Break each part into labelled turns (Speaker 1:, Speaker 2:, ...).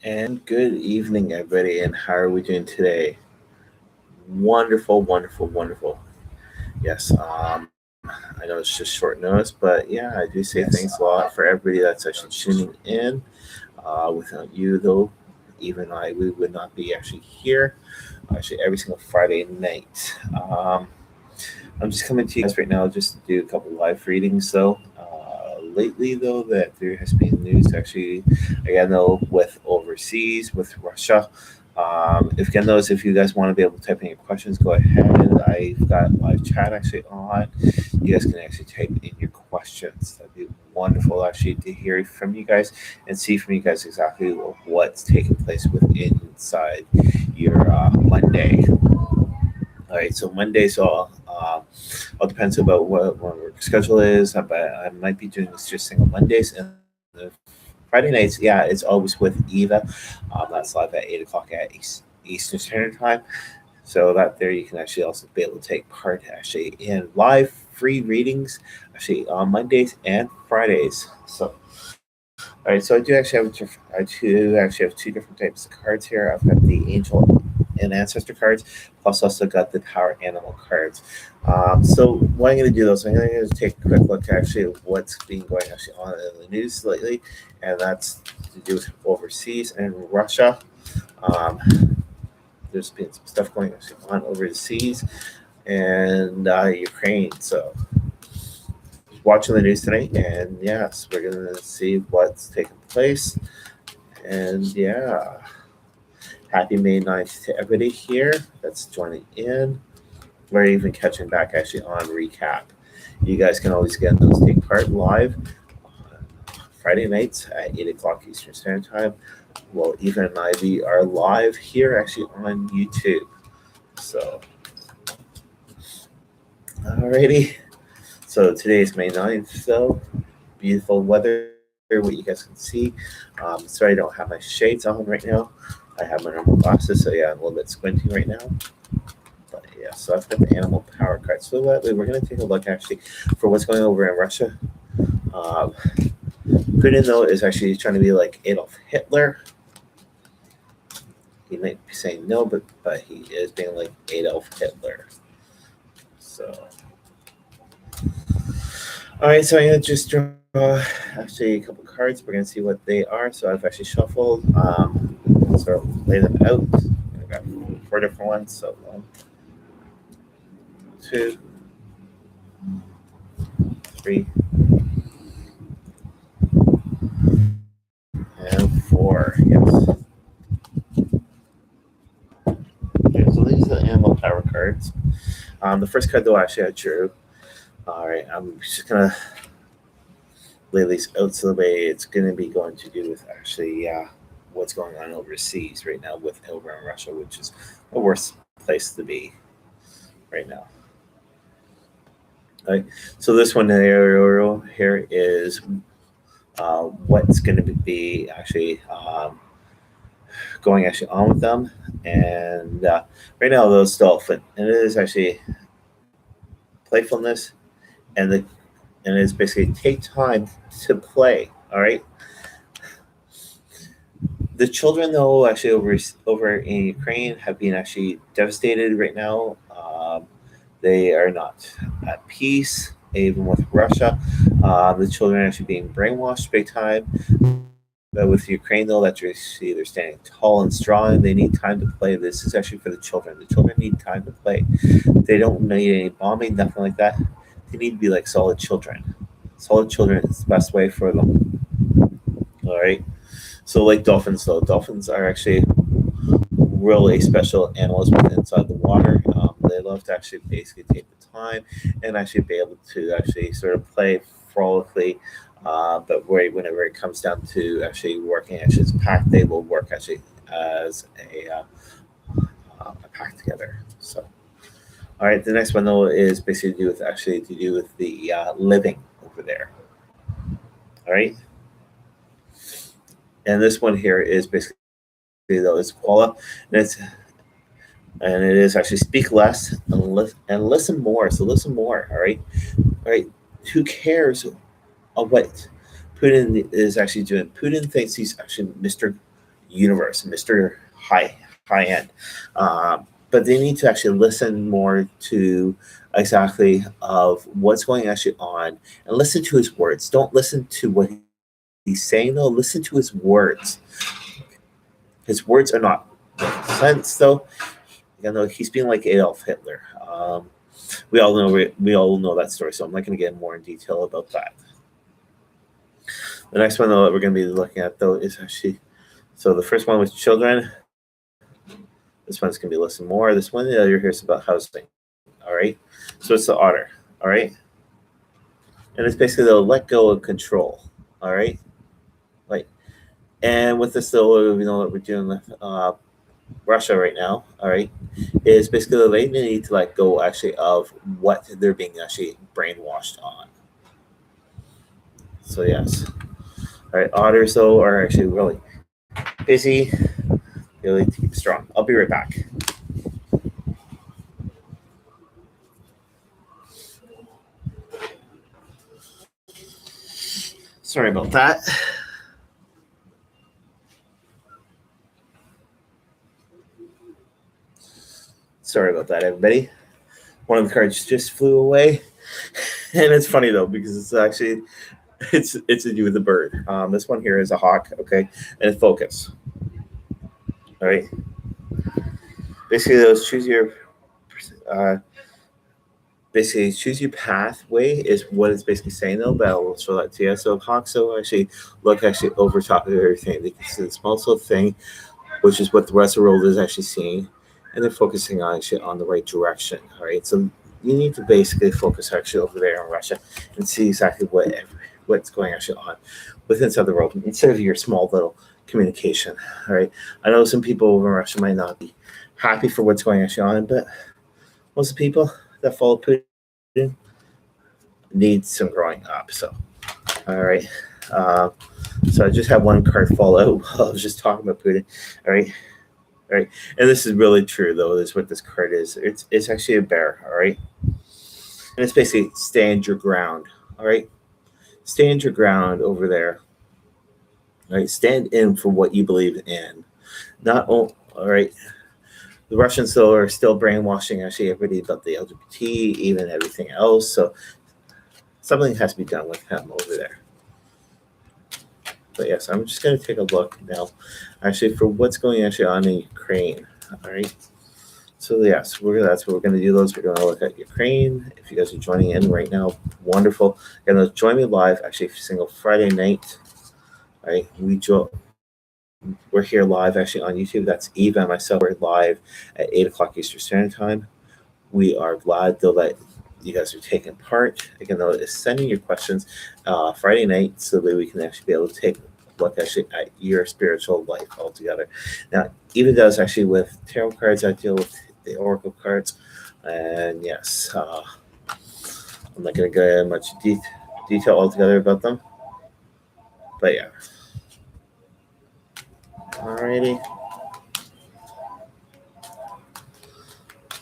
Speaker 1: And good evening, everybody. And how are we doing today? Wonderful, wonderful, wonderful. Yes, I know it's just short notice, but yeah, I do say thanks a lot for everybody that's actually tuning in. Without you, though, even we would not be actually here. Actually, every single Friday night. I'm just coming to you guys right now just to do a couple live readings, though. Lately, though, that there has been news actually, again, though, with overseas, with Russia. If again, those, if you guys want to be able to type in your questions, go ahead. I've got live chat actually on. You guys can actually type in your questions. That'd be wonderful actually to hear from you guys and see from you guys exactly what's taking place within inside your Monday. All right, so Monday, so all depends about what work schedule is. But I might be doing this just single Mondays and the Friday nights. Yeah, it's always with Eva. That's live at 8 o'clock at Eastern Standard Time. So that there you can actually also be able to take part actually in live free readings actually on Mondays and Fridays. So all right, so I do actually have two different types of cards here. I've got the Angel and Ancestor cards, plus also got the Power Animal cards. So what I'm going to do though is I'm going to take a quick look actually at what's been going actually on in the news lately, and that's to do with overseas and Russia. Um, there's been some stuff going actually on overseas and Ukraine. So watching the news tonight, and yes, we're gonna see what's taking place. And yeah, happy May 9th to everybody here that's joining in. We're even catching back actually on recap. You guys can always get those take part live on Friday nights at 8 o'clock Eastern Standard Time. Well, Eva and Ivy are live here actually on YouTube. So, alrighty. So today is May 9th, so beautiful weather, what you guys can see. Sorry, I don't have my shades on right now. I have my normal glasses, so yeah, I'm a little bit squinting right now. But yeah, so I've got the animal power card. So we're going to take a look actually for what's going over in Russia. Um, Putin, though, is actually trying to be like Adolf Hitler. He might be saying no, but he is being like Adolf Hitler. So, all right, so I'm going to just draw actually a couple cards. We're going to see what they are. So I've actually shuffled, sort of lay them out. I've got four different ones. So one, two, three, and four. Yes. Okay, so these are the animal power cards. The first card, though, actually I drew. All right, I'm just gonna lay these out so the way it's gonna be going to do with actually what's going on overseas right now with over in Russia, which is the worst place to be right now. All right, so this one here is what's going to be actually going actually on with them, and right now those still fit, and it is actually playfulness, and the and it's basically take time to play. All right, the children though actually over in Ukraine have been actually devastated right now. They are not at peace even with Russia. The children are actually being brainwashed big time. But with Ukraine though, that you see they're standing tall and strong. They need time to play. This is actually for the children. The children need time to play. They don't need any bombing, nothing like that. They need to be like solid children. Solid children is the best way for them. All right. So like dolphins though, dolphins are actually really special animals with inside the water. They love to actually basically take the time and actually be able to actually sort of play frolically. But whenever it comes down to actually working actually as a pack, they will work actually as a pack together. So, all right, the next one though is basically to do with the living over there. All right, and this one here is basically though is koala, and it is actually speak less and listen more. So listen more. All right. Who cares of what Putin is actually doing? Putin thinks he's actually Mr. universe, Mr. High End. But they need to actually listen more to exactly of what's going actually on and listen to his words. Don't listen to what he's saying, though. Listen to his words. His words are not making sense, though. You know, he's being like Adolf Hitler. We all know that story, so I'm not going to get more in detail about that. The next one, though, that we're going to be looking at, though, is actually, so the first one was children. This one's going to be listen more. This one, the other here is about housing. All right. So it's the Otter. All right. And it's basically they'll let go of control. All right. Like, and with this, though, we know that we're dealing with Russia right now. All right. Is basically they need to let go actually of what they're being actually brainwashed on. So yes. All right. Otters, though, are actually really busy. Really to keep strong. I'll be right back. Sorry about that. Sorry about that, everybody. One of the cards just flew away, and it's funny though because it's actually it's to do with the bird. This one here is a hawk, okay, and it's focus. All right. Basically, those choose your pathway is what it's basically saying though, but I'll show that to you. So hawks will actually look actually over top of everything. They can see the small little thing, which is what the rest of the world is actually seeing, and they're focusing on actually on the right direction. All right, so you need to basically focus actually over there in Russia and see exactly what's going actually on with inside the world instead of your small little communication. All right, I know some people over in Russia might not be happy for what's going actually on, but most of the people that follow Putin need some growing up. So, all right. So I just had one card fall out while I was just talking about Putin. All right. All right. And this is really true, though. This is what this card is. It's actually a bear. All right. And it's basically stand your ground. All right. Stand your ground over there. All right. Stand in for what you believe in. Not all right. The Russians, though, are still brainwashing actually everybody about the LGBT, even everything else. So something has to be done with him over there. But yes, I'm just going to take a look now, actually, for what's going actually on in Ukraine. All right. So yes, that's what we're going to do. We're going to look at Ukraine. If you guys are joining in right now, wonderful. You're going to join me live, actually, single Friday night. All right. We're here live actually on YouTube. That's Eva and myself. We're live at 8 o'clock Eastern Standard Time. We are glad to let you guys are taking part. Again, though, is sending your questions Friday night so that we can actually be able to take a look actually at your spiritual life altogether. Now, Eva does actually with tarot cards. I deal with the oracle cards. And yes, I'm not going to go into much detail altogether about them. But yeah. Alrighty.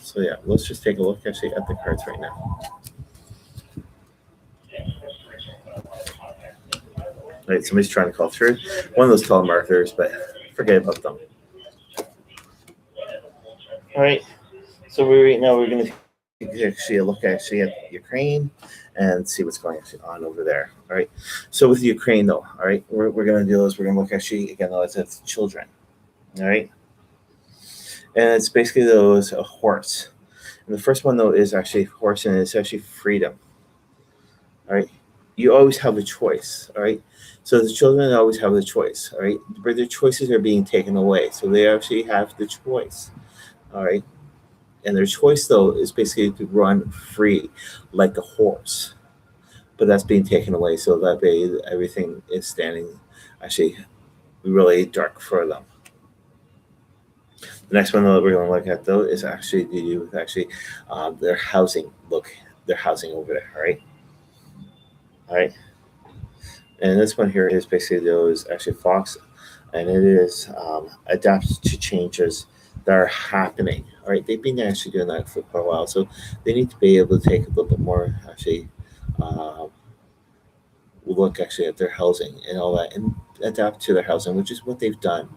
Speaker 1: So yeah, let's just take a look actually at the cards right now. All right, somebody's trying to call through. One of those telemarketers, but forget about them. All right. So right now we're going to take actually a look actually at Ukraine and see what's going on over there. All right. So with Ukraine though, all right, we're going to do is we're going to look actually again though it's children. All right. And it's basically those a horse. And the first one though is actually horse, and it's actually freedom. All right. You always have a choice. All right. So the children always have the choice. All right. But their choices are being taken away. So they actually have the choice. All right. And their choice, though, is basically to run free like a horse. But that's being taken away. So that way everything is standing actually really dark for them. The next one that we're going to look at, though, is actually to do with actually their housing. Look, their housing over there. All right. All right. And this one here is basically those actually fox. And it is adapt to changes that are happening. All right, they've been actually doing that for quite a while, so they need to be able to take a little bit more actually look actually at their housing and all that, and adapt to their housing, which is what they've done.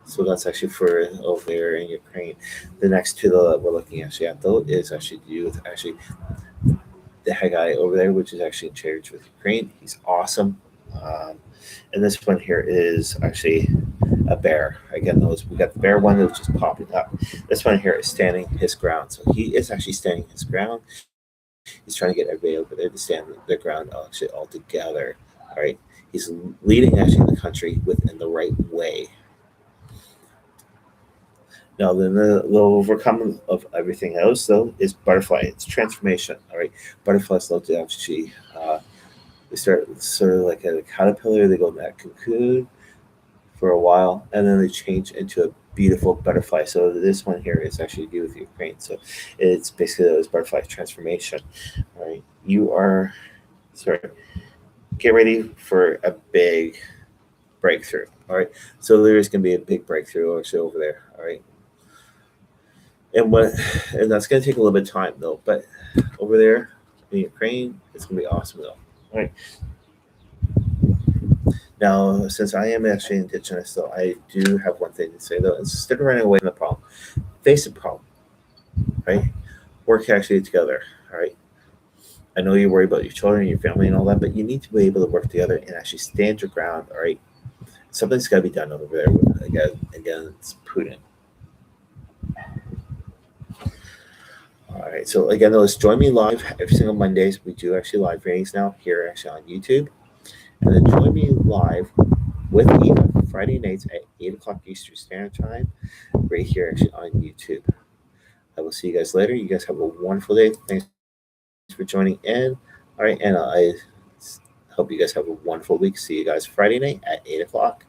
Speaker 1: So that's actually for over there in Ukraine. The next two that we're looking actually at though is actually to do with actually the head guy over there, which is actually in charge with Ukraine. He's awesome. Um, and this one here is actually a bear. Again, those we got the bear one that was just popping up. This one here is standing his ground. So he is actually standing his ground. He's trying to get everybody over there to stand their ground actually all together. All right. He's leading actually the country within the right way. Now, then the overcome of everything else, though, is butterfly. It's transformation. All right, butterflies love to actually they start sort of like a caterpillar. They go in that cocoon for a while, and then they change into a beautiful butterfly. So this one here is actually to do with Ukraine. So it's basically those butterfly transformation. All right, you are sorry. Get ready for a big breakthrough. All right, so there is going to be a big breakthrough actually over there. All right, and what and that's going to take a little bit of time though, but over there in Ukraine it's going to be awesome though. All right, now since I am actually indigenous though, I do have one thing to say though. Instead of running away from the problem, face the problem. Right, work actually together. All right, I know you worry about your children, your family, and all that, but you need to be able to work together and actually stand your ground. All right, something's got to be done over there. Again, it's prudent. All right. So again, let's join me live every single Mondays. We do actually live readings now here actually on YouTube, and then join me live with Eva Friday nights at 8 o'clock Eastern Standard Time, right here actually on YouTube. I will see you guys later. You guys have a wonderful day. Thanks for joining in. All right, and I hope you guys have a wonderful week. See you guys Friday night at 8 o'clock.